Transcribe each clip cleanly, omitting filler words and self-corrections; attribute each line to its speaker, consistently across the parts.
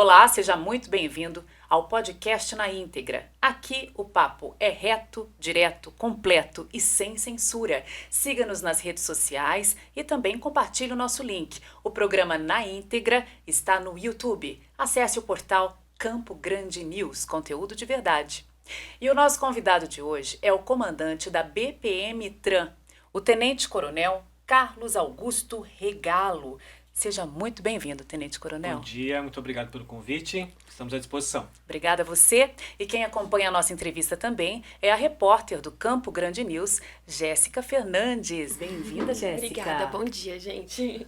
Speaker 1: Olá, seja muito bem-vindo ao podcast na íntegra. Aqui o papo é reto, direto, completo e sem censura. Siga-nos nas redes sociais e também compartilhe o nosso link. O programa Na Íntegra está no YouTube. Acesse o portal Campo Grande News, conteúdo de verdade. E o nosso convidado de hoje é o comandante da BPM-TRAN, o tenente-coronel Carlos Augusto Regalo. Seja muito bem-vindo, Tenente Coronel.
Speaker 2: Bom dia, muito obrigado pelo convite. Estamos à disposição.
Speaker 1: Obrigada a você. E quem acompanha a nossa entrevista também é a repórter do Campo Grande News, Jéssica Fernandes. Bem-vinda, Jéssica.
Speaker 3: Obrigada, bom dia, gente.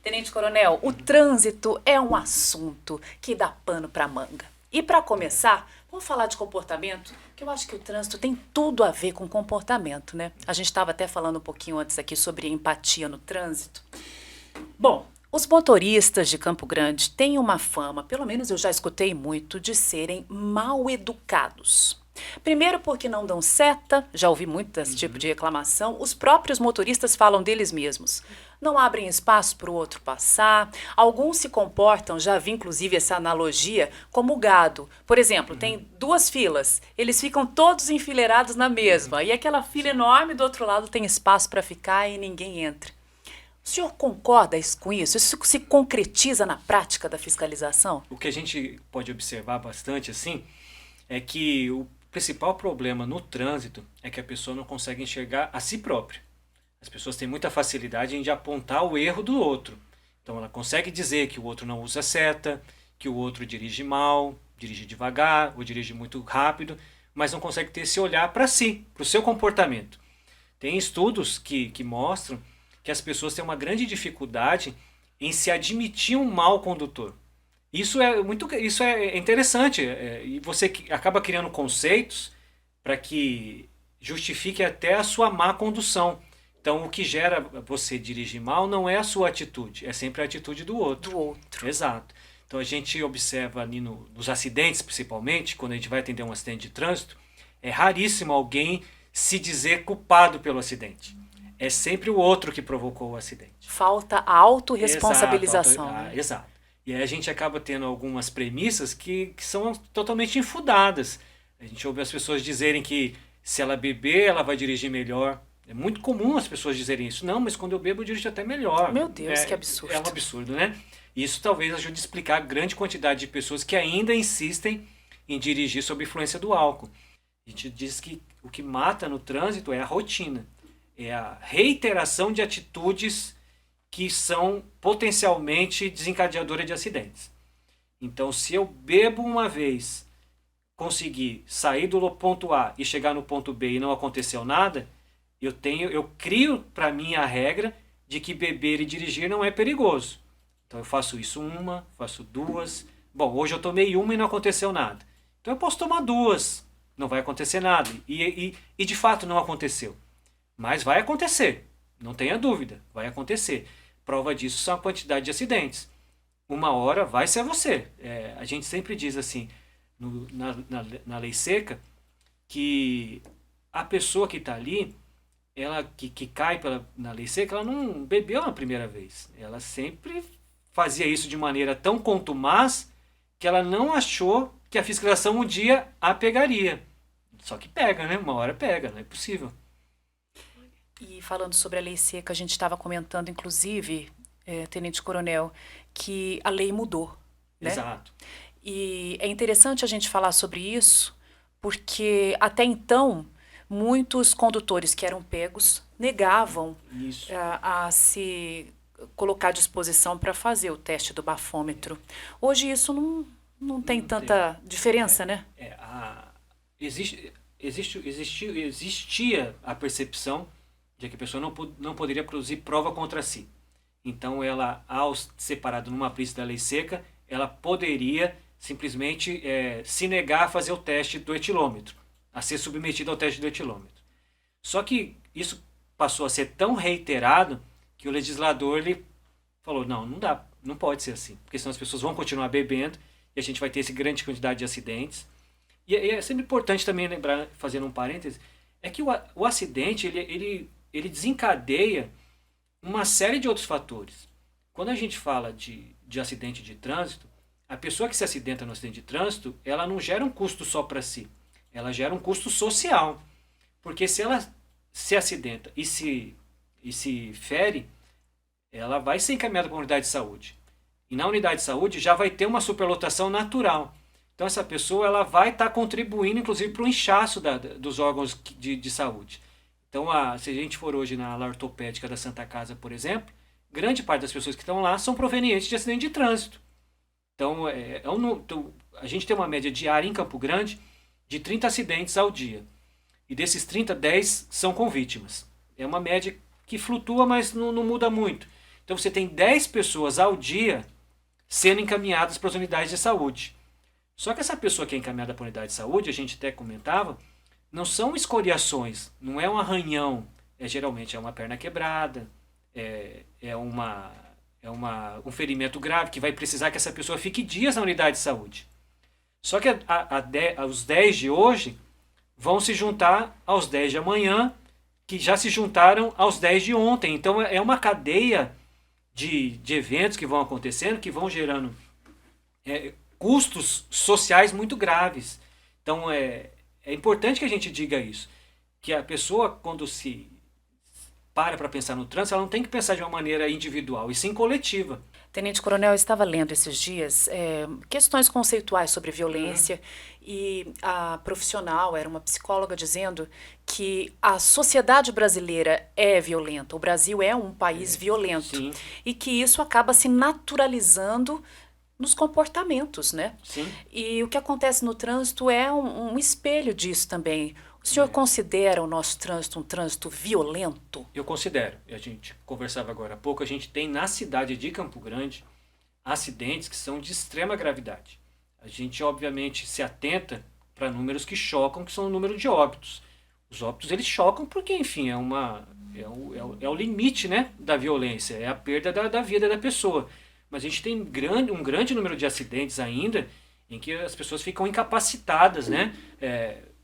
Speaker 1: Tenente Coronel, o trânsito é um assunto que dá pano para manga. E para começar, vamos falar de comportamento, que eu acho que o trânsito tem tudo a ver com comportamento, né? A gente estava até falando um pouquinho antes aqui sobre empatia no trânsito. Bom, os motoristas de Campo Grande têm uma fama, pelo menos eu já escutei muito, de serem mal educados. Primeiro porque não dão seta, já ouvi muito desse tipo de reclamação, os próprios motoristas falam deles mesmos. Não abrem espaço para o outro passar, alguns se comportam, já vi inclusive essa analogia, como gado. Por exemplo, tem duas filas, eles ficam todos enfileirados na mesma, e aquela fila enorme do outro lado tem espaço para ficar e ninguém entra. O senhor concorda com isso? Isso se concretiza na prática da fiscalização?
Speaker 2: O que a gente pode observar bastante assim é que o principal problema no trânsito é que a pessoa não consegue enxergar a si própria. As pessoas têm muita facilidade em apontar o erro do outro. Então ela consegue dizer que o outro não usa seta, que o outro dirige mal, dirige devagar ou dirige muito rápido, mas não consegue ter esse olhar para si, para o seu comportamento. Tem estudos que mostram que as pessoas têm uma grande dificuldade em se admitir um mau condutor. Isso é interessante, e você acaba criando conceitos para que justifique até a sua má condução. Então, o que gera você dirigir mal não é a sua atitude, é sempre a atitude do outro.
Speaker 1: Do outro.
Speaker 2: Exato. Então, a gente observa ali nos acidentes, principalmente, quando a gente vai atender um acidente de trânsito, é raríssimo alguém se dizer culpado pelo acidente. É sempre o outro que provocou o acidente.
Speaker 1: Falta a autorresponsabilização.
Speaker 2: Exato. E aí a gente acaba tendo algumas premissas que são totalmente infundadas. A gente ouve as pessoas dizerem que se ela beber, ela vai dirigir melhor. É muito comum as pessoas dizerem isso. Não, mas quando eu bebo, eu dirijo até melhor.
Speaker 1: Meu Deus, que absurdo.
Speaker 2: É um absurdo, né? Isso talvez ajude a explicar a grande quantidade de pessoas que ainda insistem em dirigir sob influência do álcool. A gente diz que o que mata no trânsito é a rotina. É a reiteração de atitudes que são potencialmente desencadeadoras de acidentes. Então, se eu bebo uma vez, conseguir sair do ponto A e chegar no ponto B e não aconteceu nada, eu crio para mim a regra de que beber e dirigir não é perigoso. Então, eu faço isso faço duas. Bom, hoje eu tomei uma e não aconteceu nada. Então, eu posso tomar duas, não vai acontecer nada. E de fato não aconteceu. Mas vai acontecer, não tenha dúvida, vai acontecer. Prova disso são a quantidade de acidentes. Uma hora vai ser você. A gente sempre diz assim, na lei seca, que a pessoa que está ali, ela que cai na lei seca, ela não bebeu na primeira vez. Ela sempre fazia isso de maneira tão contumaz que ela não achou que a fiscalização um dia a pegaria. Só que pega, né? Uma hora pega, não é possível.
Speaker 1: E falando sobre a lei seca, a gente estava comentando, inclusive, Tenente Coronel, que a lei mudou, né?
Speaker 2: Exato.
Speaker 1: E é interessante a gente falar sobre isso, porque até então, muitos condutores que eram pegos negavam a se colocar à disposição para fazer o teste do bafômetro. Hoje isso não tem tanta diferença, né?
Speaker 2: Existia a percepção de que a pessoa não poderia produzir prova contra si. Então, ela, ao separado numa pista da lei seca, ela poderia simplesmente se negar a fazer o teste do etilômetro, a ser submetida ao teste do etilômetro. Só que isso passou a ser tão reiterado que o legislador ele falou, não dá, não pode ser assim, porque senão as pessoas vão continuar bebendo e a gente vai ter essa grande quantidade de acidentes. E é sempre importante também lembrar, fazendo um parêntese, é que o acidente ele desencadeia uma série de outros fatores. Quando a gente fala de acidente de trânsito, A pessoa que se acidenta no acidente de trânsito, ela não gera um custo só para si, ela gera um custo social. Porque se ela se acidenta e se fere, ela vai ser encaminhada para uma unidade de saúde. E na unidade de saúde já vai ter uma superlotação natural. Então essa pessoa ela vai estar contribuindo, inclusive, para o inchaço dos órgãos de saúde. Então, se a gente for hoje na ala ortopédica da Santa Casa, por exemplo, grande parte das pessoas que estão lá são provenientes de acidente de trânsito. Então, a gente tem uma média diária em Campo Grande de 30 acidentes ao dia. E desses 30, 10 são com vítimas. É uma média que flutua, mas não muda muito. Então você tem 10 pessoas ao dia sendo encaminhadas para as unidades de saúde. Só que essa pessoa que é encaminhada para a unidade de saúde, a gente até comentava, não são escoriações, não é um arranhão, geralmente é uma perna quebrada, um ferimento grave que vai precisar que essa pessoa fique dias na unidade de saúde. Só que os 10 de hoje vão se juntar aos 10 de amanhã, que já se juntaram aos 10 de ontem. Então é uma cadeia de eventos que vão acontecendo, que vão gerando custos sociais muito graves. Então é importante que a gente diga isso, que a pessoa, quando se para pensar no trânsito, ela não tem que pensar de uma maneira individual, e sim coletiva.
Speaker 1: Tenente Coronel, eu estava lendo esses dias questões conceituais sobre violência e a profissional era uma psicóloga dizendo que a sociedade brasileira é violenta, o Brasil é um país violento,
Speaker 2: sim.
Speaker 1: E que isso acaba se naturalizando nos comportamentos, né?
Speaker 2: Sim.
Speaker 1: E o que acontece no trânsito é um espelho disso também. O senhor considera o nosso trânsito um trânsito violento?
Speaker 2: Eu considero. A gente conversava agora há pouco, a gente tem na cidade de Campo Grande acidentes que são de extrema gravidade. A gente, obviamente, se atenta para números que chocam, que são o número de óbitos. Os óbitos, eles chocam porque, enfim, é o limite, né, da violência, é a perda da vida da pessoa. Mas a gente tem um grande número de acidentes ainda em que as pessoas ficam incapacitadas, né?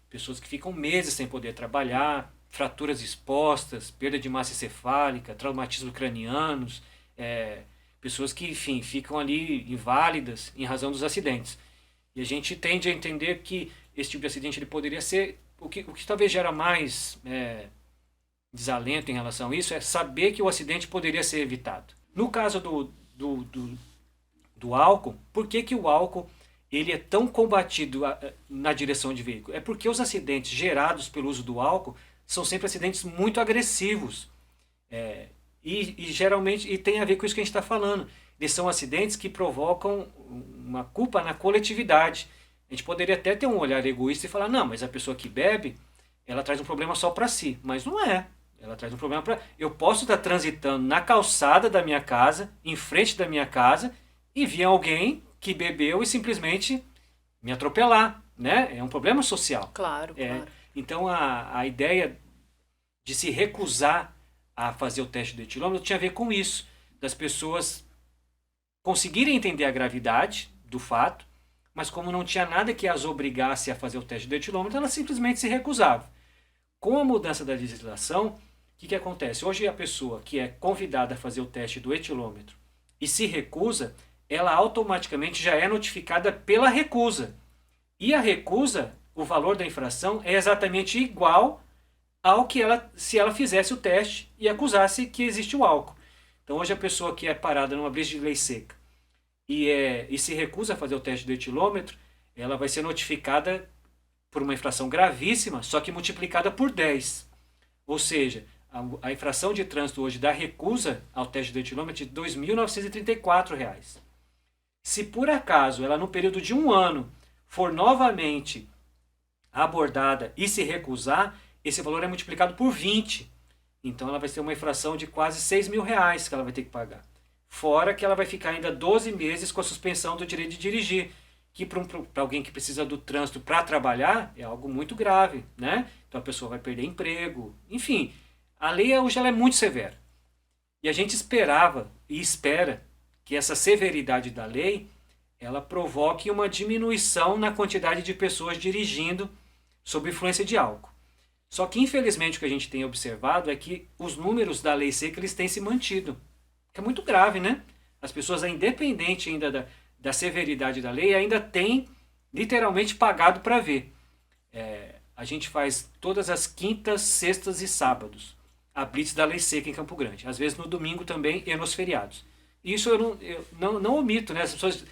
Speaker 2: Pessoas que ficam meses sem poder trabalhar, fraturas expostas, perda de massa encefálica, traumatismos cranianos, pessoas que, enfim, ficam ali inválidas em razão dos acidentes. E a gente tende a entender que esse tipo de acidente ele poderia ser... O que talvez gera mais desalento em relação a isso é saber que o acidente poderia ser evitado. No caso do álcool, por que o álcool ele é tão combatido na direção de veículo? É porque os acidentes gerados pelo uso do álcool são sempre acidentes muito agressivos. E geralmente tem a ver com isso que a gente está falando. Eles são acidentes que provocam uma culpa na coletividade. A gente poderia até ter um olhar egoísta e falar, não, mas a pessoa que bebe, ela traz um problema só para si. Mas não é. Ela traz um problema para... Eu posso estar transitando na calçada da minha casa, em frente da minha casa, e vir alguém que bebeu e simplesmente me atropelar, né? É um problema social.
Speaker 1: Claro, claro.
Speaker 2: Então a ideia de se recusar a fazer o teste do etilômetro tinha a ver com isso, das pessoas conseguirem entender a gravidade do fato, mas como não tinha nada que as obrigasse a fazer o teste do etilômetro, elas simplesmente se recusavam. Com a mudança da legislação, o que acontece? Hoje a pessoa que é convidada a fazer o teste do etilômetro e se recusa, ela automaticamente já é notificada pela recusa. E a recusa, o valor da infração é exatamente igual ao que se ela fizesse o teste e acusasse que existe o álcool. Então hoje a pessoa que é parada numa blitz de lei seca e se recusa a fazer o teste do etilômetro, ela vai ser notificada por uma infração gravíssima, só que multiplicada por 10. Ou seja, a infração de trânsito hoje da recusa ao teste do etilômetro é de R$ 2.934. Se por acaso ela no período de 1 ano for novamente abordada e se recusar, esse valor é multiplicado por 20. Então ela vai ter uma infração de quase R$ 6.000 que ela vai ter que pagar. Fora que ela vai ficar ainda 12 meses com a suspensão do direito de dirigir, que para alguém que precisa do trânsito para trabalhar é algo muito grave, né? Então a pessoa vai perder emprego, enfim, a lei hoje ela é muito severa. E a gente esperava e espera que essa severidade da lei ela provoque uma diminuição na quantidade de pessoas dirigindo sob influência de álcool. Só que infelizmente o que a gente tem observado é que os números da lei seca eles têm se mantido, que é muito grave, né? As pessoas, independente ainda da severidade da lei ainda tem literalmente pagado para ver. A gente faz todas as quintas, sextas e sábados a blitz da lei seca em Campo Grande. Às vezes no domingo também e nos feriados. Isso eu não omito, né? As pessoas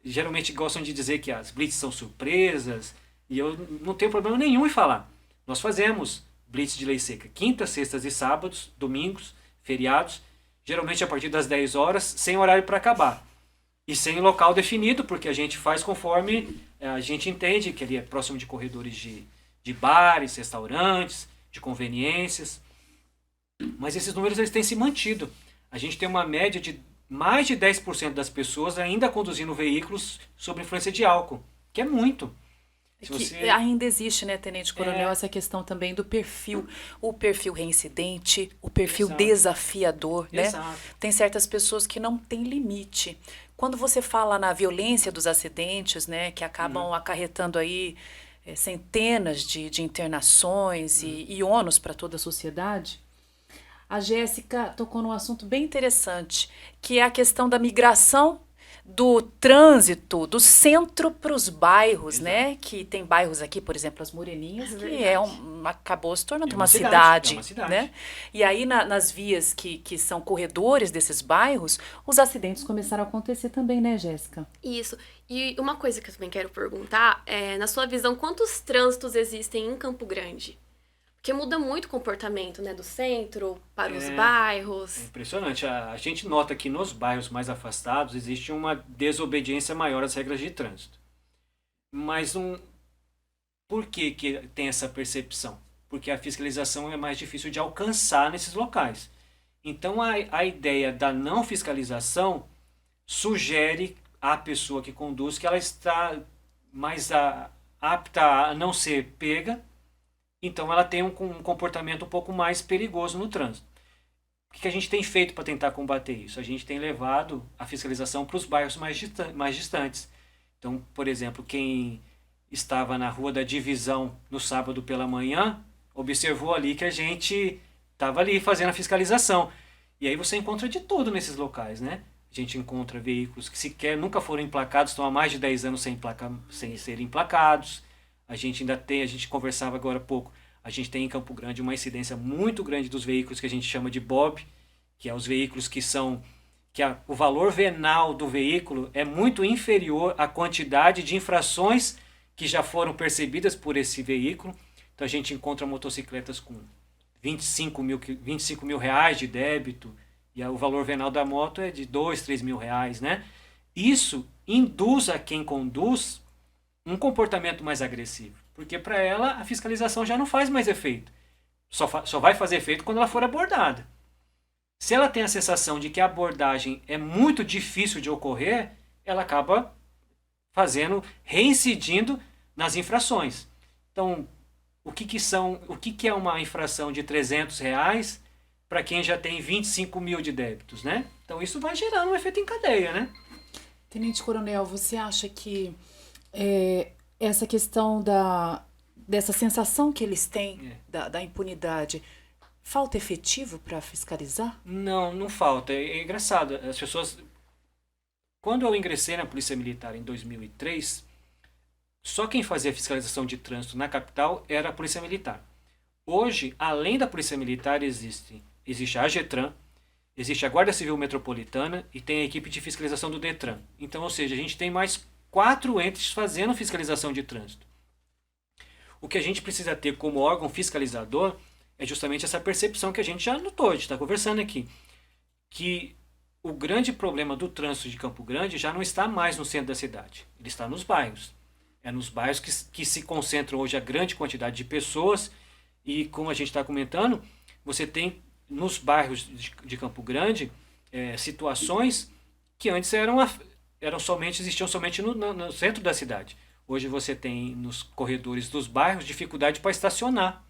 Speaker 2: geralmente gostam de dizer que as blitz são surpresas e eu não tenho problema nenhum em falar. Nós fazemos blitz de lei seca quintas, sextas e sábados, domingos, feriados, geralmente a partir das 10 horas, sem horário para acabar. E sem local definido, porque a gente faz conforme a gente entende que ele é próximo de corredores de bares, restaurantes, de conveniências. Mas esses números eles têm se mantido. A gente tem uma média de mais de 10% das pessoas ainda conduzindo veículos sob influência de álcool, que é muito.
Speaker 1: Ainda existe, né, Tenente Coronel, essa questão também do perfil. O perfil reincidente, o perfil desafiador, né? Tem certas pessoas que não têm limite. Quando você fala na violência dos acidentes, né, que acabam acarretando aí centenas de internações e ônus para toda a sociedade, a Jéssica tocou num assunto bem interessante, que é a questão da migração do trânsito do centro para os bairros, né? Que tem bairros aqui, por exemplo, as Moreninhas, que acabou se tornando uma cidade, né? E aí nas vias que são corredores desses bairros, os acidentes começaram a acontecer também, né, Jéssica?
Speaker 3: Isso. E uma coisa que eu também quero perguntar é, na sua visão, quantos trânsitos existem em Campo Grande? Porque muda muito o comportamento, né, do centro para os bairros.
Speaker 2: É impressionante. A gente nota que nos bairros mais afastados existe uma desobediência maior às regras de trânsito. Mas por que tem essa percepção? Porque a fiscalização é mais difícil de alcançar nesses locais. Então a ideia da não fiscalização sugere à pessoa que conduz que ela está mais apta a não ser pega. Então ela tem um comportamento um pouco mais perigoso no trânsito. O que a gente tem feito para tentar combater isso? A gente tem levado a fiscalização para os bairros mais distantes. Então, por exemplo, quem estava na Rua da Divisão no sábado pela manhã, observou ali que a gente estava ali fazendo a fiscalização. E aí você encontra de tudo nesses locais, né? A gente encontra veículos que sequer nunca foram emplacados, estão há mais de 10 anos sem serem emplacados. A gente ainda tem, a gente conversava agora há pouco, a gente tem em Campo Grande uma incidência muito grande dos veículos que a gente chama de BOB, que é os veículos o valor venal do veículo é muito inferior à quantidade de infrações que já foram percebidas por esse veículo. Então a gente encontra motocicletas com 25 mil reais de débito e o valor venal da moto é de 2, 3 mil reais, né? Isso induz a quem conduz um comportamento mais agressivo, porque para ela a fiscalização já não faz mais efeito. Só vai fazer efeito quando ela for abordada. Se ela tem a sensação de que a abordagem é muito difícil de ocorrer, ela acaba reincidindo nas infrações. Então, o que é uma infração de 300 reais para quem já tem 25 mil de débitos, né? Então isso vai gerando um efeito em cadeia, né?
Speaker 1: Tenente Coronel, você acha que essa questão dessa sensação que eles têm da impunidade, falta efetivo para fiscalizar?
Speaker 2: Não falta. É engraçado. As pessoas... Quando eu ingressei na Polícia Militar em 2003, só quem fazia fiscalização de trânsito na capital era a Polícia Militar. Hoje, além da Polícia Militar, existe a AGETRAN, existe a Guarda Civil Metropolitana e tem a equipe de fiscalização do DETRAN. Então, ou seja, a gente tem mais 4 entes fazendo fiscalização de trânsito. O que a gente precisa ter como órgão fiscalizador é justamente essa percepção que a gente já notou, a gente está conversando aqui, que o grande problema do trânsito de Campo Grande já não está mais no centro da cidade, ele está nos bairros. É nos bairros que se concentram hoje a grande quantidade de pessoas e, como a gente está comentando, você tem nos bairros de Campo Grande situações que antes existiam somente no centro da cidade. Hoje você tem nos corredores dos bairros dificuldade para estacionar.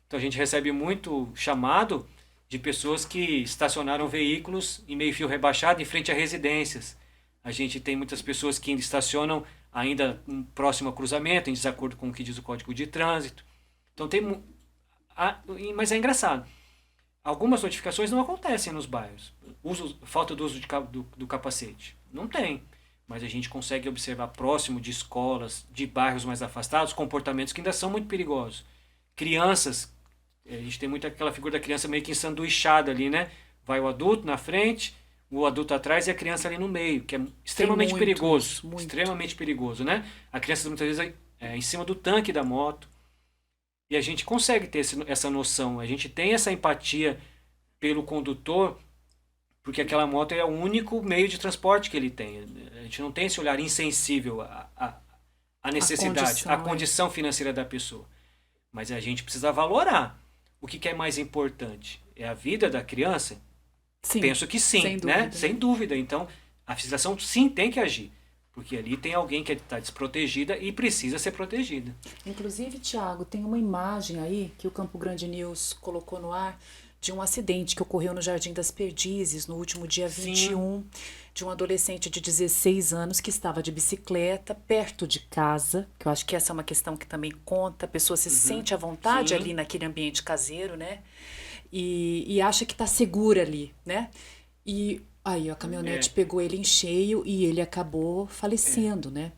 Speaker 2: Então a gente recebe muito chamado de pessoas que estacionaram veículos em meio fio rebaixado em frente a residências. A gente tem muitas pessoas que ainda estacionam ainda próximo ao cruzamento, em desacordo com o que diz o Código de Trânsito. Então mas é engraçado. Algumas notificações não acontecem nos bairros. Falta do uso do capacete. Não tem. mas a gente consegue observar próximo de escolas, de bairros mais afastados, comportamentos que ainda são muito perigosos. Crianças, a gente tem muito aquela figura da criança meio que ensanduichada ali, né? Vai o adulto na frente, o adulto atrás e a criança ali no meio, que é extremamente perigoso.
Speaker 1: Muito.
Speaker 2: Extremamente perigoso, né? A criança muitas vezes é em cima do tanque da moto. E a gente consegue ter essa noção, a gente tem essa empatia pelo condutor, porque aquela moto é o único meio de transporte que ele tem. A gente não tem esse olhar insensível à necessidade, à condição financeira da pessoa. Mas a gente precisa valorar. O que é mais importante? É a vida da criança?
Speaker 1: Sim,
Speaker 2: penso que sim,
Speaker 1: sem
Speaker 2: né?
Speaker 1: dúvida.
Speaker 2: Sem dúvida. Então, a fiscalização sim tem que agir. Porque ali tem alguém que está desprotegida e precisa ser protegida.
Speaker 1: Inclusive, Tiago, tem uma imagem aí que o Campo Grande News colocou no ar de um acidente que ocorreu no Jardim das Perdizes no último dia 21, de um adolescente de 16 anos que estava de bicicleta perto de casa, que eu acho que essa é uma questão que também conta, a pessoa se sente à vontade ali naquele ambiente caseiro, né? E acha que está segura ali, né? E aí a caminhonete pegou ele em cheio e ele acabou falecendo, né?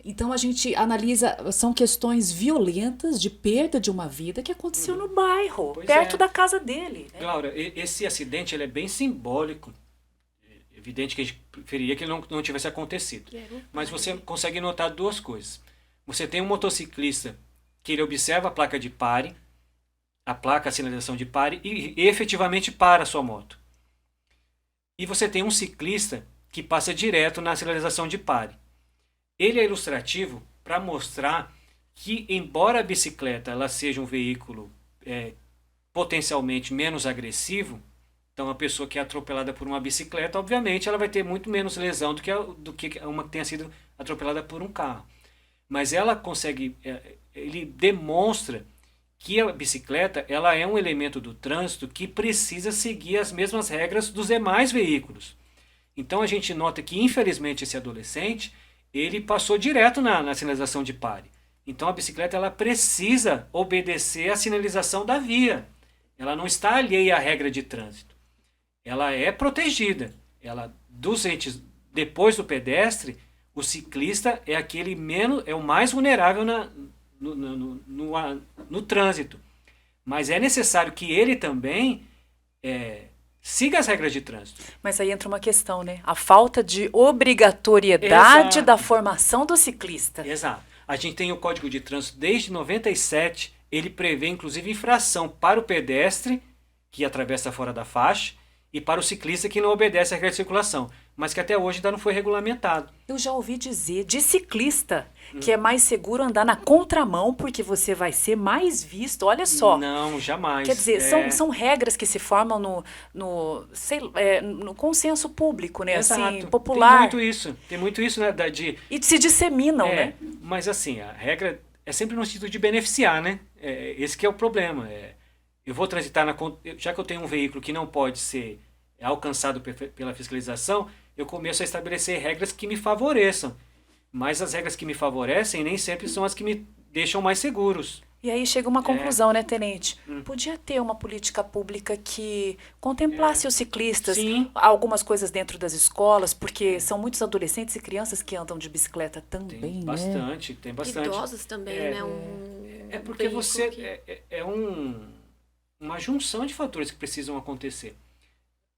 Speaker 1: Então a gente analisa, são questões violentas de perda de uma vida que aconteceu no bairro,
Speaker 2: Pois
Speaker 1: perto
Speaker 2: é.
Speaker 1: da casa dele. Né?
Speaker 2: Laura, esse acidente ele é bem simbólico. É evidente que a gente preferiria que ele não tivesse acontecido. Mas você consegue notar duas coisas. Você tem um motociclista que ele observa a placa de pare, a sinalização de pare e efetivamente para a sua moto. E você tem um ciclista que passa direto na sinalização de pare. Ele é ilustrativo para mostrar que, embora a bicicleta ela seja um veículo potencialmente menos agressivo, então a pessoa que é atropelada por uma bicicleta, obviamente, ela vai ter muito menos lesão do que uma que tenha sido atropelada por um carro. Mas ela consegue, ele demonstra que a bicicleta ela é um elemento do trânsito que precisa seguir as mesmas regras dos demais veículos. Então a gente nota que, infelizmente, esse adolescente ele passou direto na sinalização de pare. Então a bicicleta ela precisa obedecer à sinalização da via. Ela não está alheia à regra de trânsito. Ela é protegida. Depois do pedestre, o ciclista é é o mais vulnerável no trânsito. Mas é necessário que ele também siga as regras de trânsito.
Speaker 1: Mas aí entra uma questão, né? A falta de obrigatoriedade da formação do ciclista.
Speaker 2: Exato. A gente tem o Código de Trânsito desde 97, ele prevê inclusive infração para o pedestre que atravessa fora da faixa e para o ciclista que não obedece à regra de circulação, mas que até hoje ainda não foi regulamentado.
Speaker 1: Eu já ouvi dizer de ciclista que é mais seguro andar na contramão porque você vai ser mais visto. Olha só.
Speaker 2: Não, jamais.
Speaker 1: Quer dizer, são regras que se formam no consenso público, né?
Speaker 2: Exato.
Speaker 1: Assim, popular.
Speaker 2: Tem muito isso, né?
Speaker 1: E se disseminam, né?
Speaker 2: Mas assim, a regra é sempre no sentido de beneficiar, né? Esse que é o problema. Eu vou transitar já que eu tenho um veículo que não pode ser alcançado pela fiscalização, eu começo a estabelecer regras que me favoreçam. Mas as regras que me favorecem nem sempre são as que me deixam mais seguros.
Speaker 1: E aí chega uma conclusão, né, Tenente? Podia ter uma política pública que contemplasse os ciclistas, algumas coisas dentro das escolas, porque são muitos adolescentes e crianças que andam de bicicleta também,
Speaker 2: tem
Speaker 1: né?
Speaker 2: bastante.
Speaker 3: Idosos também, né?
Speaker 2: Porque uma junção de fatores que precisam acontecer.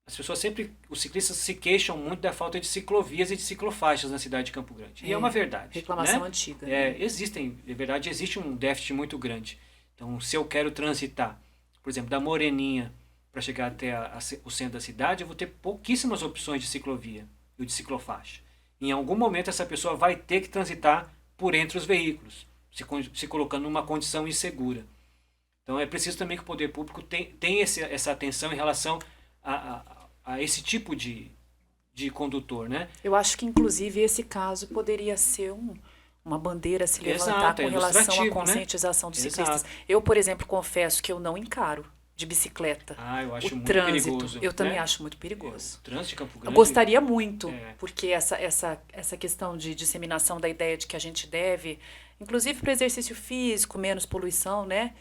Speaker 2: As pessoas os ciclistas se queixam muito da falta de ciclovias e de ciclofaixas na cidade de Campo Grande. E é uma verdade.
Speaker 1: Reclamação
Speaker 2: né?
Speaker 1: antiga. Né?
Speaker 2: Existe um déficit muito grande. Então, se eu quero transitar, por exemplo, da Moreninha para chegar até o centro da cidade, eu vou ter pouquíssimas opções de ciclovia e de ciclofaixa. Em algum momento, essa pessoa vai ter que transitar por entre os veículos, se colocando numa condição insegura. Então, é preciso também que o poder público tenha essa atenção em relação a esse tipo de condutor, né?
Speaker 1: Eu acho que, inclusive, esse caso poderia ser uma bandeira a se levantar com relação à conscientização dos ciclistas. Eu, por exemplo, confesso que eu não encaro de bicicleta
Speaker 2: eu acho muito
Speaker 1: trânsito.
Speaker 2: perigoso.
Speaker 1: Eu também acho muito perigoso.
Speaker 2: O trânsito de Campo Grande...
Speaker 1: Eu gostaria muito, porque essa questão de disseminação da ideia de que a gente deve, inclusive para o exercício físico, menos poluição, né?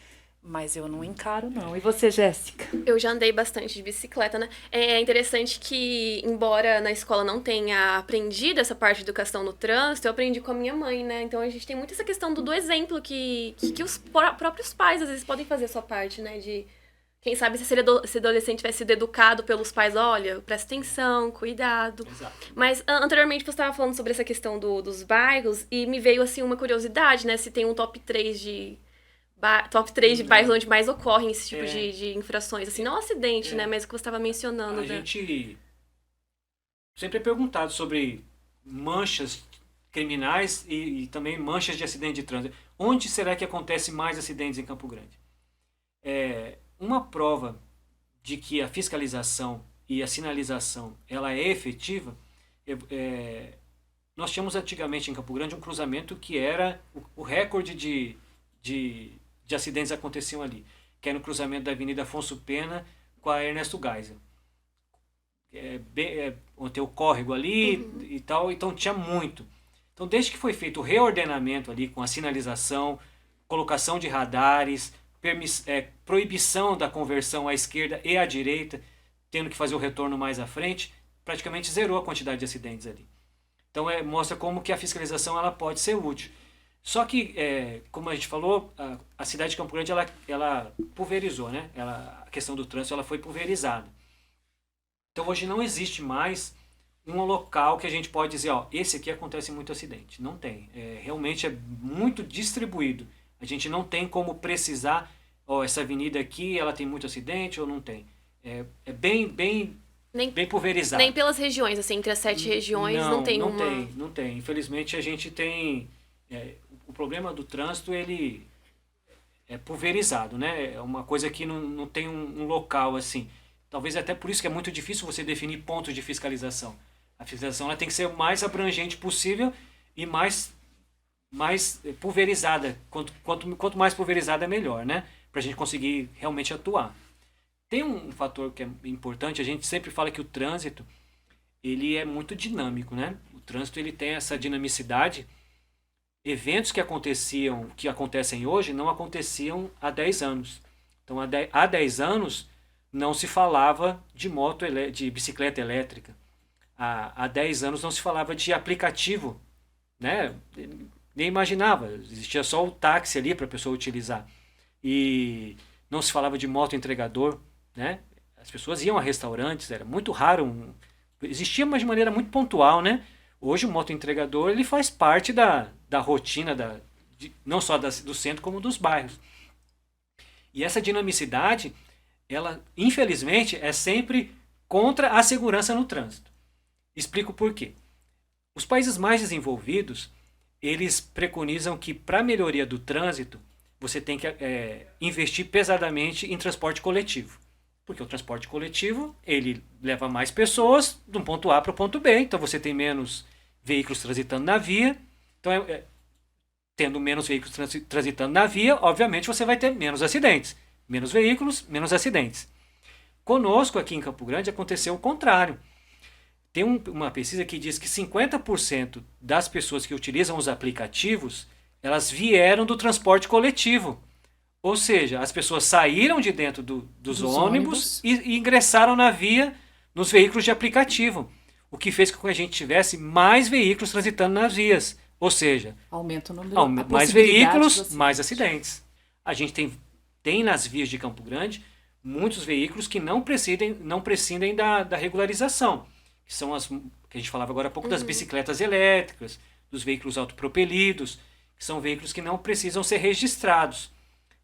Speaker 1: Mas eu não encaro, não. E você, Jéssica?
Speaker 3: Eu já andei bastante de bicicleta, né? É interessante que, embora na escola não tenha aprendido essa parte de educação no trânsito, eu aprendi com a minha mãe, né? Então a gente tem muito essa questão do exemplo que os próprios pais às vezes podem fazer a sua parte, né? De, quem sabe, se esse adolescente tivesse sido educado pelos pais, olha, presta atenção, cuidado.
Speaker 2: Exato.
Speaker 3: Mas anteriormente você estava falando sobre essa questão dos bairros e me veio, assim, uma curiosidade, né? Se tem um top 3 de bairros onde mais ocorrem esse tipo de infrações. Assim, não acidente, né? Mas o que você estava mencionando.
Speaker 2: A gente sempre é perguntado sobre manchas criminais e também manchas de acidente de trânsito. Onde será que acontece mais acidentes em Campo Grande? Uma prova de que a fiscalização e a sinalização ela é efetiva, nós tínhamos antigamente em Campo Grande um cruzamento que era o recorde de acidentes aconteciam ali, que era no cruzamento da Avenida Afonso Pena com a Ernesto Geisel. Onde tem o córrego ali e tal, então tinha muito. Então, desde que foi feito o reordenamento ali com a sinalização, colocação de radares, proibição da conversão à esquerda e à direita, tendo que fazer o retorno mais à frente, praticamente zerou a quantidade de acidentes ali. Então, mostra como que a fiscalização ela pode ser útil. Só que, como a gente falou, a cidade de Campo Grande ela pulverizou, né? A questão do trânsito ela foi pulverizada. Então hoje não existe mais um local que a gente pode dizer, ó, esse aqui acontece muito acidente. Não tem. Realmente é muito distribuído. A gente não tem como precisar, ó, essa avenida aqui ela tem muito acidente ou não tem. É bem pulverizado.
Speaker 3: Nem pelas regiões, assim, entre as 7 regiões não tem uma...
Speaker 2: Não tem. Infelizmente a gente tem... o problema do trânsito, ele é pulverizado, né? É uma coisa que não tem um local assim. Talvez até por isso que é muito difícil você definir pontos de fiscalização. A fiscalização ela tem que ser o mais abrangente possível e mais pulverizada. Quanto mais pulverizada, melhor, né? Para a gente conseguir realmente atuar. Tem um fator que é importante, a gente sempre fala que o trânsito ele é muito dinâmico, né? O trânsito ele tem essa dinamicidade. Eventos que acontecem hoje não aconteciam há 10 anos. Então, há 10 anos não se falava de bicicleta elétrica. Há 10 anos não se falava de aplicativo, né? Nem imaginava, existia só o táxi ali para a pessoa utilizar. E não se falava de moto entregador, né? As pessoas iam a restaurantes, era muito raro, existia, mas de maneira muito pontual, né? Hoje o motoentregador ele faz parte da rotina, não só do centro, como dos bairros. E essa dinamicidade, ela infelizmente é sempre contra a segurança no trânsito. Explico por quê. Os países mais desenvolvidos, eles preconizam que para a melhoria do trânsito, você tem que investir pesadamente em transporte coletivo. Porque o transporte coletivo, ele leva mais pessoas de um ponto A para o ponto B, então você tem menos veículos transitando na via. Então, tendo menos veículos transitando na via, obviamente você vai ter menos acidentes. Menos veículos, menos acidentes. Conosco, aqui em Campo Grande, aconteceu o contrário. Tem uma pesquisa que diz que 50% das pessoas que utilizam os aplicativos, elas vieram do transporte coletivo. Ou seja, as pessoas saíram de dentro dos ônibus e ingressaram na via nos veículos de aplicativo. O que fez com que a gente tivesse mais veículos transitando nas vias. Ou seja,
Speaker 1: aumenta o número,
Speaker 2: mais veículos, mais acidentes. A gente tem nas vias de Campo Grande muitos veículos que não prescindem da regularização. Que são que a gente falava agora há pouco das bicicletas elétricas, dos veículos autopropelidos, que são veículos que não precisam ser registrados.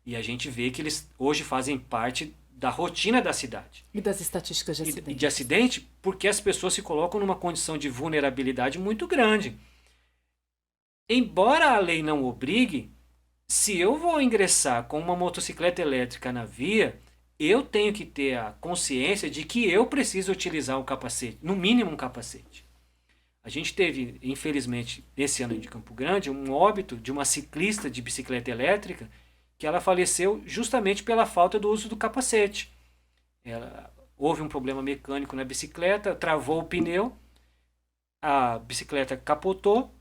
Speaker 2: E a gente vê que eles hoje fazem parte da rotina da cidade.
Speaker 1: E das estatísticas de acidente.
Speaker 2: E de acidente, porque as pessoas se colocam numa condição de vulnerabilidade muito grande. Embora a lei não obrigue, se eu vou ingressar com uma motocicleta elétrica na via, eu tenho que ter a consciência de que eu preciso utilizar o capacete, no mínimo um capacete. A gente teve, infelizmente, esse ano de Campo Grande, um óbito de uma ciclista de bicicleta elétrica que ela faleceu justamente pela falta do uso do capacete. Houve um problema mecânico na bicicleta, travou o pneu, a bicicleta capotou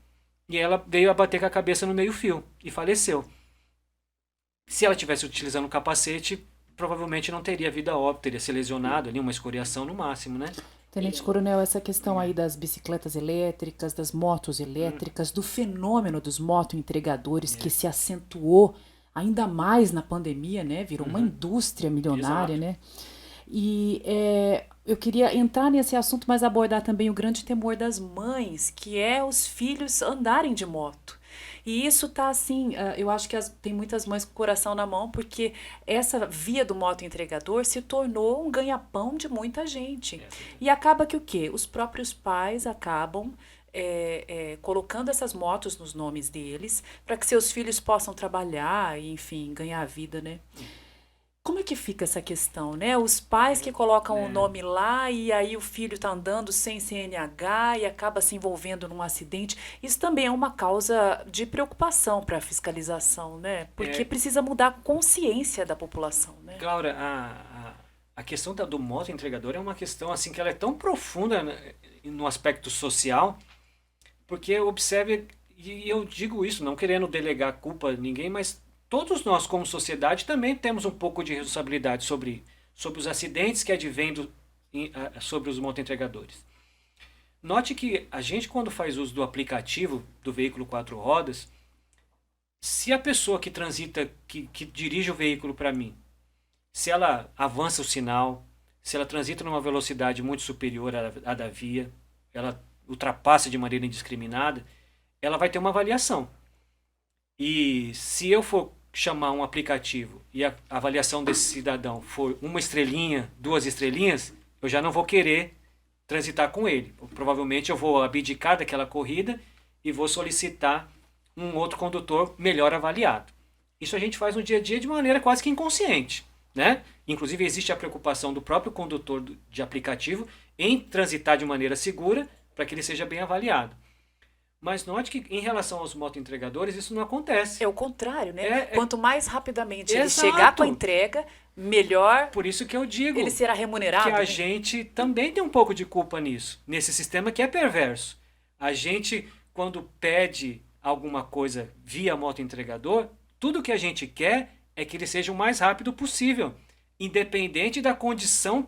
Speaker 2: e ela veio a bater com a cabeça no meio-fio e faleceu. Se ela estivesse utilizando o capacete, provavelmente não teria vida óbita, teria se lesionado ali, uma escoriação no máximo, né?
Speaker 4: Tenente Coronel, essa questão aí das bicicletas elétricas, das motos elétricas, do fenômeno dos moto-entregadores que se acentuou ainda mais na pandemia, né? Virou uma indústria milionária,
Speaker 2: Exato.
Speaker 4: né? E eu queria entrar nesse assunto, mas abordar também o grande temor das mães, que é os filhos andarem de moto. E isso tá assim, eu acho que tem muitas mães com o coração na mão, porque essa via do moto entregador se tornou um ganha-pão de muita gente. E acaba que o quê? Os próprios pais acabam colocando essas motos nos nomes deles, para que seus filhos possam trabalhar e, enfim, ganhar a vida, né? Como é que fica essa questão, né? Os pais que colocam o nome lá e aí o filho tá andando sem CNH e acaba se envolvendo num acidente. Isso também é uma causa de preocupação para a fiscalização, né? Porque precisa mudar a consciência da população, né?
Speaker 2: Cláudia, a questão do moto entregador é uma questão assim que ela é tão profunda no aspecto social, porque observe, e eu digo isso não querendo delegar culpa a ninguém, mas todos nós, como sociedade, também temos um pouco de responsabilidade sobre os acidentes que advêm sobre os motoentregadores. Note que a gente, quando faz uso do aplicativo do veículo 4 rodas, se a pessoa que transita, que dirige o veículo para mim, se ela avança o sinal, se ela transita numa velocidade muito superior à da via, ela ultrapassa de maneira indiscriminada, ela vai ter uma avaliação. E se eu for chamar um aplicativo e a avaliação desse cidadão for 1 estrelinha, 2 estrelinhas, eu já não vou querer transitar com ele. Provavelmente eu vou abdicar daquela corrida e vou solicitar um outro condutor melhor avaliado. Isso a gente faz no dia a dia de maneira quase que inconsciente, né? Inclusive existe a preocupação do próprio condutor de aplicativo em transitar de maneira segura para que ele seja bem avaliado. Mas note que em relação aos motoentregadores isso não acontece.
Speaker 1: É o contrário, né? Quanto mais rapidamente ele
Speaker 2: Exato.
Speaker 1: chegar com a entrega, melhor
Speaker 2: Por isso que eu digo
Speaker 1: ele será remunerado.
Speaker 2: que a
Speaker 1: né?
Speaker 2: gente também tem um pouco de culpa nisso, nesse sistema que é perverso. A gente, quando pede alguma coisa via motoentregador, tudo que a gente quer é que ele seja o mais rápido possível, independente da condição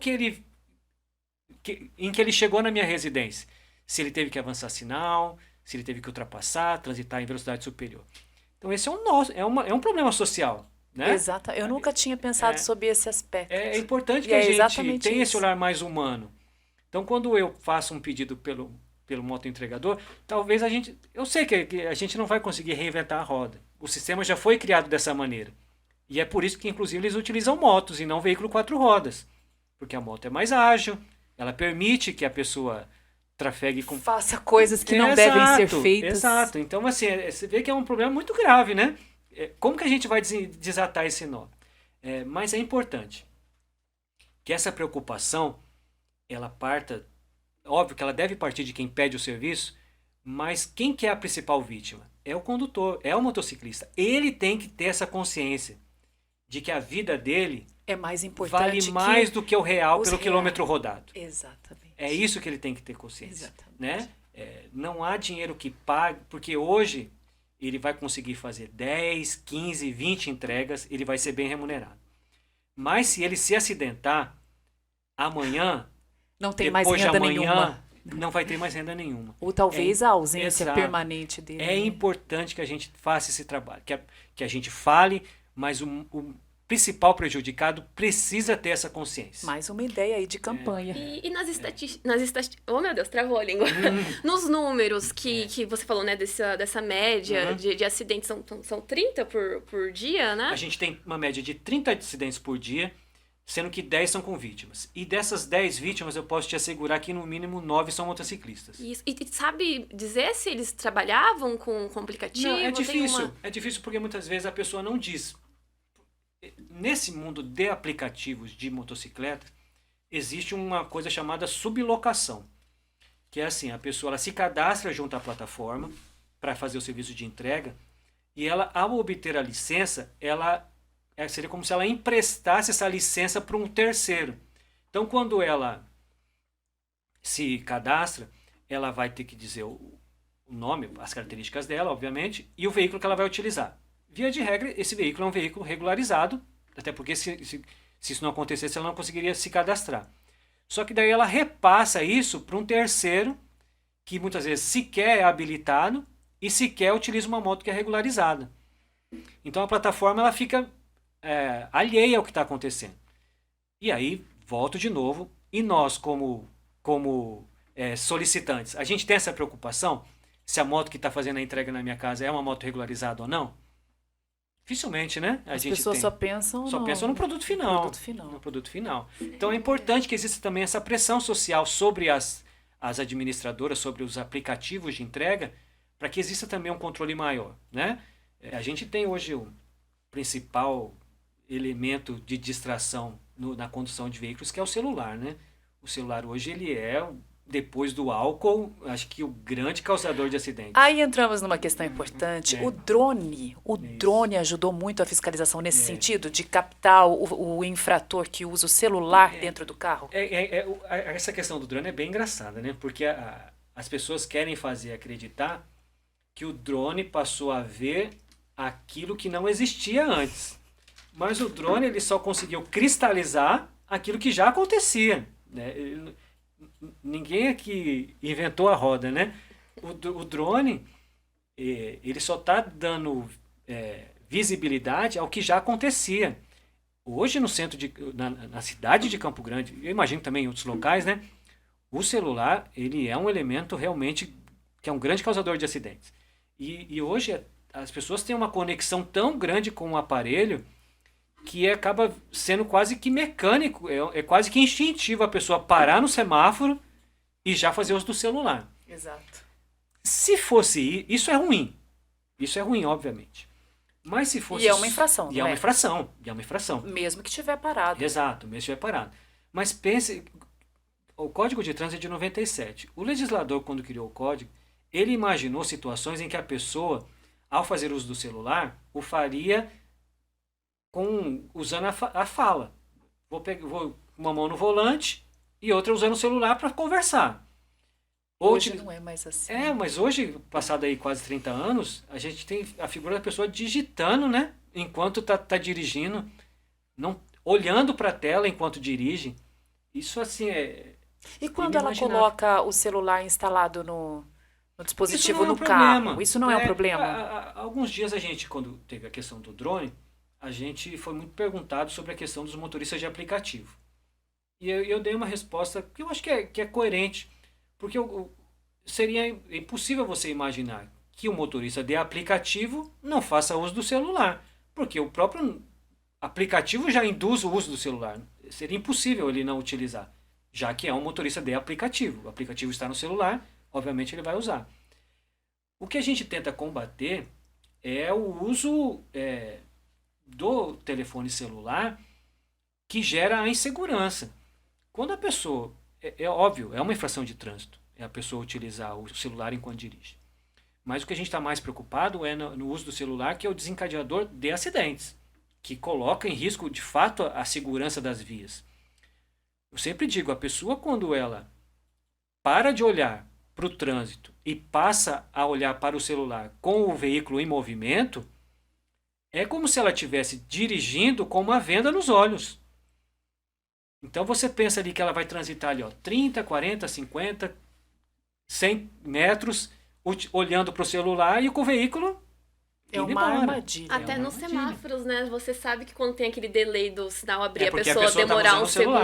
Speaker 2: em que ele chegou na minha residência. Se ele teve que avançar sinal, se ele teve que ultrapassar, transitar em velocidade superior. Então esse é um problema social, né?
Speaker 1: Exato. Eu nunca tinha pensado sobre esse aspecto.
Speaker 2: É importante
Speaker 1: E
Speaker 2: que a gente
Speaker 1: exatamente
Speaker 2: tenha esse
Speaker 1: isso.
Speaker 2: olhar mais humano. Então quando eu faço um pedido pelo motoentregador, talvez eu sei que a gente não vai conseguir reinventar a roda. O sistema já foi criado dessa maneira. E é por isso que inclusive eles utilizam motos e não veículo 4 rodas. Porque a moto é mais ágil, ela permite que a pessoa trafegue com...
Speaker 1: Faça coisas que não devem ser feitas.
Speaker 2: Exato. Então, assim, você vê que é um problema muito grave, né? Como que a gente vai desatar esse nó? Mas é importante que essa preocupação, ela parta... Óbvio que ela deve partir de quem pede o serviço, mas quem que é a principal vítima? É o condutor, é o motociclista. Ele tem que ter essa consciência de que a vida dele
Speaker 1: É mais importante
Speaker 2: vale mais do que o real
Speaker 1: os
Speaker 2: pelo quilômetro rodado.
Speaker 1: Exatamente.
Speaker 2: É isso que ele tem que ter consciência.
Speaker 1: Exatamente.
Speaker 2: Né? Não há dinheiro que pague, porque hoje ele vai conseguir fazer 10, 15, 20 entregas, ele vai ser bem remunerado. Mas se ele se acidentar, amanhã,
Speaker 1: Não tem mais
Speaker 2: depois de
Speaker 1: renda
Speaker 2: amanhã,
Speaker 1: nenhuma.
Speaker 2: não vai ter mais renda nenhuma.
Speaker 1: Ou talvez a ausência
Speaker 2: Exato.
Speaker 1: permanente dele.
Speaker 2: É
Speaker 1: né?
Speaker 2: importante que a gente faça esse trabalho, que a gente fale, mas o principal prejudicado precisa ter essa consciência.
Speaker 1: Mais uma ideia aí de campanha.
Speaker 3: E nas estatísticas. Oh, meu Deus, travou a língua. Nos números que você falou, né, dessa média de acidentes, são 30 por dia, né?
Speaker 2: A gente tem uma média de 30 acidentes por dia, sendo que 10 são com vítimas. E dessas 10 vítimas, eu posso te assegurar que no mínimo 9 são motociclistas.
Speaker 3: Isso. E sabe dizer se eles trabalhavam com aplicativo?
Speaker 2: Não, é
Speaker 3: Tem
Speaker 2: difícil.
Speaker 3: uma-
Speaker 2: É difícil porque muitas vezes a pessoa não diz. Nesse mundo de aplicativos de motocicleta, existe uma coisa chamada sublocação. Que é assim, a pessoa ela se cadastra junto à plataforma para fazer o serviço de entrega e ela, ao obter a licença, seria como se ela emprestasse essa licença para um terceiro. Então, quando ela se cadastra, ela vai ter que dizer o nome, as características dela, obviamente, e o veículo que ela vai utilizar. via de regra, esse veículo é um veículo regularizado, até porque se isso não acontecesse, ela não conseguiria se cadastrar. Só que daí ela repassa isso para um terceiro, que muitas vezes sequer é habilitado e sequer utiliza uma moto que é regularizada. Então a plataforma ela fica alheia ao que está acontecendo. E aí, volto de novo, e nós como solicitantes, a gente tem essa preocupação se a moto que está fazendo a entrega na minha casa é uma moto regularizada ou não? Dificilmente, né?
Speaker 4: As pessoas só pensam
Speaker 2: no produto final. No produto final. Então é importante que exista também essa pressão social sobre as administradoras, sobre os aplicativos de entrega, para que exista também um controle maior, né? A gente tem hoje o principal elemento de distração na condução de veículos, que é o celular, né? O celular hoje ele é, depois do álcool, acho que o grande causador de acidentes.
Speaker 1: Aí entramos numa questão importante. O drone ajudou muito a fiscalização nesse sentido, de captar o infrator que usa o celular dentro do carro?
Speaker 2: Essa questão do drone é bem engraçada, né? Porque as pessoas querem fazer acreditar que o drone passou a ver aquilo que não existia antes. Mas o drone ele só conseguiu cristalizar aquilo que já acontecia, né? Ninguém aqui inventou a roda, né? O drone ele só está dando visibilidade ao que já acontecia. Hoje no centro na cidade de Campo Grande, eu imagino também em outros locais, né? O celular ele é um elemento realmente que é um grande causador de acidentes. E hoje as pessoas têm uma conexão tão grande com o aparelho que acaba sendo quase que mecânico, é quase que instintivo a pessoa parar no semáforo e já fazer uso do celular.
Speaker 1: Exato.
Speaker 2: Se fosse isso é ruim. Isso é ruim, obviamente. Mas se fosse...
Speaker 1: E é uma infração,
Speaker 2: E é uma infração. E é uma infração.
Speaker 1: Mesmo que estiver parado.
Speaker 2: Exato, mesmo que estiver parado. Mas pense... O Código de Trânsito é de 97. O legislador, quando criou o código, ele imaginou situações em que a pessoa, ao fazer uso do celular, o faria usando a fala. Vou com uma mão no volante e outra usando o celular para conversar.
Speaker 1: Hoje não é mais assim.
Speaker 2: Mas hoje, passado aí quase 30 anos, a gente tem a figura da pessoa digitando, né? Enquanto tá dirigindo, não, olhando para a tela enquanto dirige. Isso assim
Speaker 1: E quando ela coloca o celular instalado no dispositivo no
Speaker 2: problema.
Speaker 1: carro? Isso não é um problema?
Speaker 2: Há alguns dias a gente, quando teve a questão do drone, a gente foi muito perguntado sobre a questão dos motoristas de aplicativo. E eu dei uma resposta que eu acho que é coerente, porque seria impossível você imaginar que o motorista de aplicativo não faça uso do celular, porque o próprio aplicativo já induz o uso do celular. Seria impossível ele não utilizar, já que é um motorista de aplicativo. O aplicativo está no celular, obviamente ele vai usar. O que a gente tenta combater é o uso do telefone celular que gera a insegurança. Quando a pessoa, é óbvio, é uma infração de trânsito, é a pessoa utilizar o celular enquanto dirige. Mas o que a gente está mais preocupado é no uso do celular, que é o desencadeador de acidentes, que coloca em risco, de fato, a segurança das vias. Eu sempre digo, a pessoa quando ela para de olhar para o trânsito e passa a olhar para o celular com o veículo em movimento, é como se ela estivesse dirigindo com uma venda nos olhos. Então você pensa ali que ela vai transitar ali, 30, 40, 50, 100 metros, olhando para o celular e com o veículo
Speaker 1: é uma armadilha.
Speaker 3: Até nos semáforos, né? Você sabe que quando tem aquele delay do sinal abrir,
Speaker 2: porque
Speaker 3: a pessoa demorar uns segundos.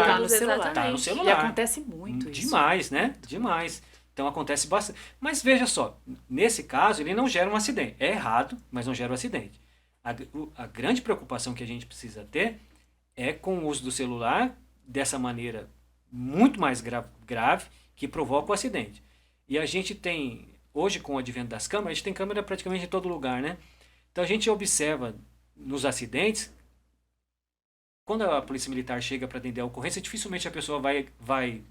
Speaker 2: Tá no celular.
Speaker 1: E acontece muito isso.
Speaker 2: Demais, né? Demais. Então acontece bastante. Mas veja só, nesse caso ele não gera um acidente. É errado, mas não gera um acidente. A grande preocupação que a gente precisa ter é com o uso do celular dessa maneira muito mais grave que provoca o acidente. E a gente tem, hoje com o advento das câmeras, a gente tem câmera praticamente em todo lugar, né? Então a gente observa nos acidentes, quando a polícia militar chega para atender a ocorrência, dificilmente a pessoa vai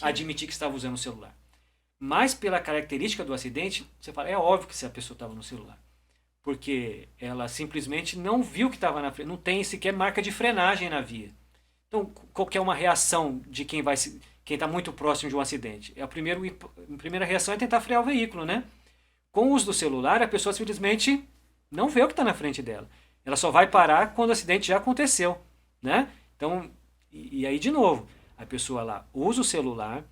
Speaker 2: admitir que estava usando o celular. Mas pela característica do acidente, você fala, é óbvio que se a pessoa estava no celular. Porque ela simplesmente não viu que estava na frente, não tem sequer marca de frenagem na via. Então, qual que é uma reação de quem está muito próximo de um acidente? A primeira reação é tentar frear o veículo, né? Com o uso do celular, a pessoa simplesmente não vê o que está na frente dela. Ela só vai parar quando o acidente já aconteceu, né? Então, e aí de novo, a pessoa lá usa o celular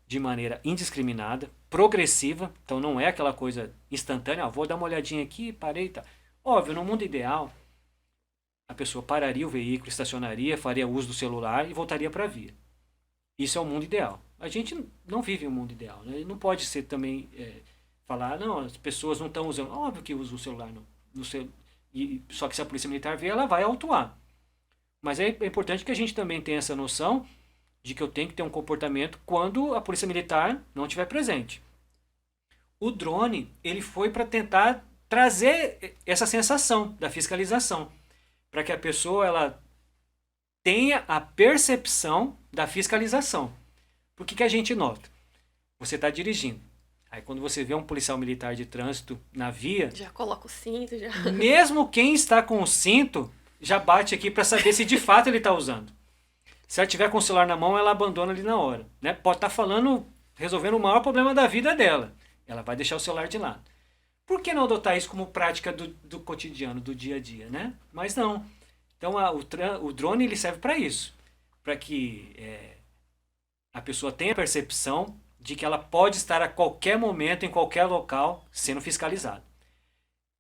Speaker 2: de maneira indiscriminada, progressiva, então não é aquela coisa instantânea, vou dar uma olhadinha aqui, parei e tal. Óbvio, no mundo ideal, a pessoa pararia o veículo, estacionaria, faria uso do celular e voltaria para a via. Isso é o mundo ideal. A gente não vive um mundo ideal, né? Não pode ser também falar, não, as pessoas não estão usando. Óbvio que usa o celular, só que se a polícia militar vê, ela vai autuar. Mas é importante que a gente também tenha essa noção de que eu tenho que ter um comportamento quando a polícia militar não estiver presente. O drone, ele foi para tentar trazer essa sensação da fiscalização, para que a pessoa ela tenha a percepção da fiscalização. Por que a gente nota? Você está dirigindo. Aí quando você vê um policial militar de trânsito na via...
Speaker 3: Já coloca o cinto, já...
Speaker 2: Mesmo quem está com o cinto, já bate aqui para saber se de fato ele está usando. Se ela tiver com o celular na mão, ela abandona ali na hora. Né? Pode estar resolvendo o maior problema da vida dela. Ela vai deixar o celular de lado. Por que não adotar isso como prática do cotidiano, do dia a dia? Né? Mas não. Então o drone ele serve para isso. Para que a pessoa tenha a percepção de que ela pode estar a qualquer momento, em qualquer local, sendo fiscalizada.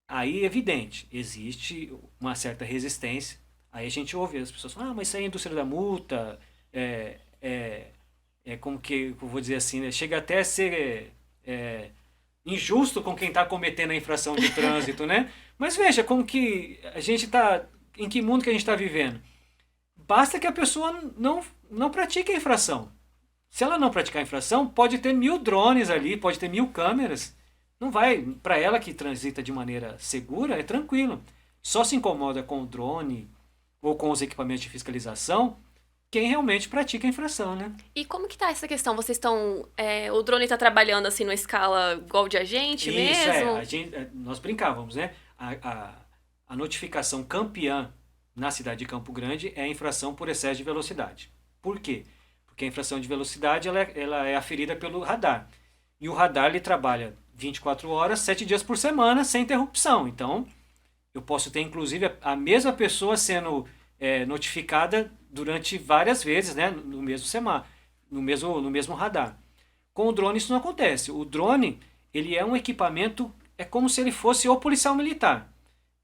Speaker 2: Aí, evidente, existe uma certa resistência. Aí a gente ouve as pessoas falando, mas isso é a indústria da multa, como que, eu vou dizer assim, né? Chega até a ser injusto com quem está cometendo a infração de trânsito, né? Mas veja, como que a gente está, em que mundo que a gente está vivendo? Basta que a pessoa não pratique a infração. Se ela não praticar a infração, pode ter 1000 drones ali, pode ter 1000 câmeras. Não vai, para ela que transita de maneira segura, é tranquilo. Só se incomoda com o drone ou com os equipamentos de fiscalização quem realmente pratica a infração, né?
Speaker 3: E como que tá essa questão? Vocês estão... o drone está trabalhando assim numa escala igual de agente mesmo?
Speaker 2: Nós brincávamos, né? A notificação campeã na cidade de Campo Grande é a infração por excesso de velocidade. Por quê? Porque a infração de velocidade ela é aferida pelo radar. E o radar ele trabalha 24 horas, 7 dias por semana, sem interrupção. Então, eu posso ter, inclusive, a mesma pessoa sendo notificada durante várias vezes, né, no mesmo semáforo, no mesmo radar. Com o drone isso não acontece. O drone ele é um equipamento, é como se ele fosse o policial militar.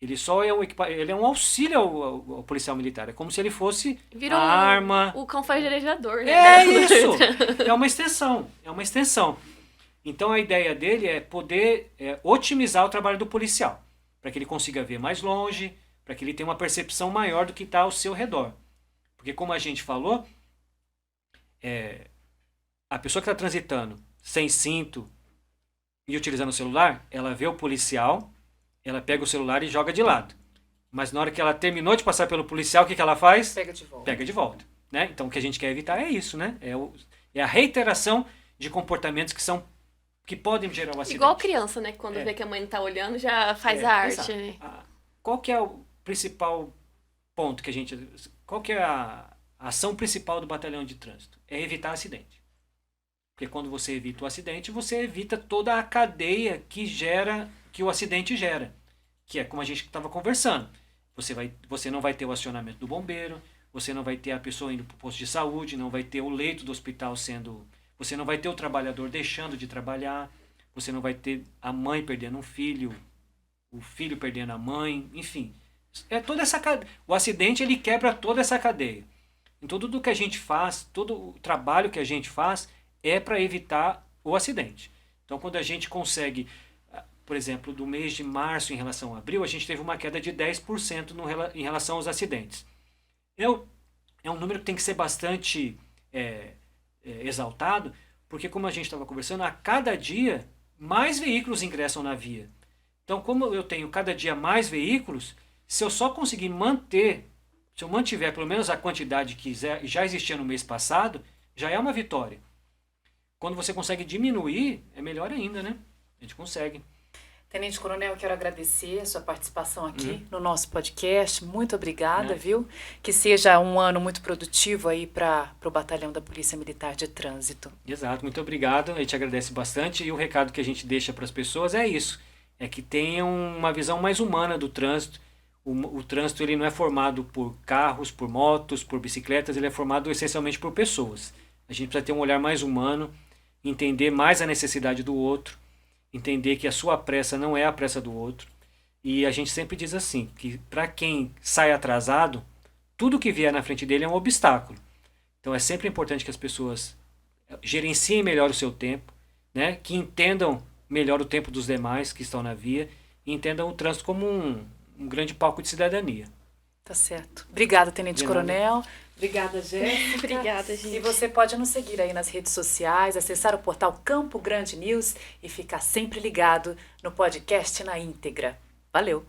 Speaker 2: Ele só é ele é um auxílio ao policial militar. É como se ele fosse
Speaker 3: Virou
Speaker 2: a arma.
Speaker 3: O cão farejador, né?
Speaker 2: É isso! É uma extensão. É uma extensão. Então a ideia dele é poder otimizar o trabalho do policial. Para que ele consiga ver mais longe, para que ele tenha uma percepção maior do que está ao seu redor. Porque como a gente falou, a pessoa que está transitando sem cinto e utilizando o celular, ela vê o policial, ela pega o celular e joga de lado. Mas na hora que ela terminou de passar pelo policial, o que ela faz?
Speaker 1: Pega de volta.
Speaker 2: Pega de volta. Né? Então o que a gente quer evitar é isso, né? É a reiteração de comportamentos que podem gerar um acidente.
Speaker 3: Igual criança, né? Quando vê que a mãe não tá olhando, já faz a arte. Né?
Speaker 2: Qual que é o principal ponto que a gente... Qual que é a ação principal do batalhão de trânsito? É evitar acidente. Porque quando você evita o acidente, você evita toda a cadeia que o acidente gera. Que é como a gente estava conversando. Você não vai ter o acionamento do bombeiro, você não vai ter a pessoa indo para o posto de saúde, não vai ter o leito do hospital sendo... Você não vai ter o trabalhador deixando de trabalhar, você não vai ter a mãe perdendo um filho, o filho perdendo a mãe, enfim. Toda essa cadeia. O acidente ele quebra toda essa cadeia. Então tudo que a gente faz, todo o trabalho que a gente faz é para evitar o acidente. Então quando a gente consegue, por exemplo, do mês de março em relação a abril, a gente teve uma queda de 10% em relação aos acidentes. É um número que tem que ser bastante exaltado, porque como a gente estava conversando, a cada dia mais veículos ingressam na via. Então como eu tenho cada dia mais veículos, se eu só conseguir se eu mantiver pelo menos a quantidade que já existia no mês passado, já é uma vitória. Quando você consegue diminuir, é melhor ainda, né? A gente consegue.
Speaker 1: Tenente Coronel, eu quero agradecer a sua participação aqui no nosso podcast. Muito obrigada, viu? Que seja um ano muito produtivo aí para o Batalhão da Polícia Militar de Trânsito.
Speaker 2: Exato, muito obrigado. A gente agradece bastante. E o recado que a gente deixa para as pessoas é isso. é que tenham uma visão mais humana do trânsito. O trânsito ele não é formado por carros, por motos, por bicicletas, ele é formado essencialmente por pessoas. A gente precisa ter um olhar mais humano, entender mais a necessidade do outro, entender que a sua pressa não é a pressa do outro. E a gente sempre diz assim, que para quem sai atrasado, tudo que vier na frente dele é um obstáculo. Então é sempre importante que as pessoas gerenciem melhor o seu tempo, né? Que entendam melhor o tempo dos demais que estão na via e entendam o trânsito como um grande palco de cidadania.
Speaker 1: Tá certo. Obrigada, Tenente
Speaker 2: De nada.
Speaker 1: Coronel. Obrigada, Jéssica.
Speaker 3: Obrigada, gente.
Speaker 1: E você pode nos seguir aí nas redes sociais, acessar o portal Campo Grande News e ficar sempre ligado no podcast na íntegra. Valeu!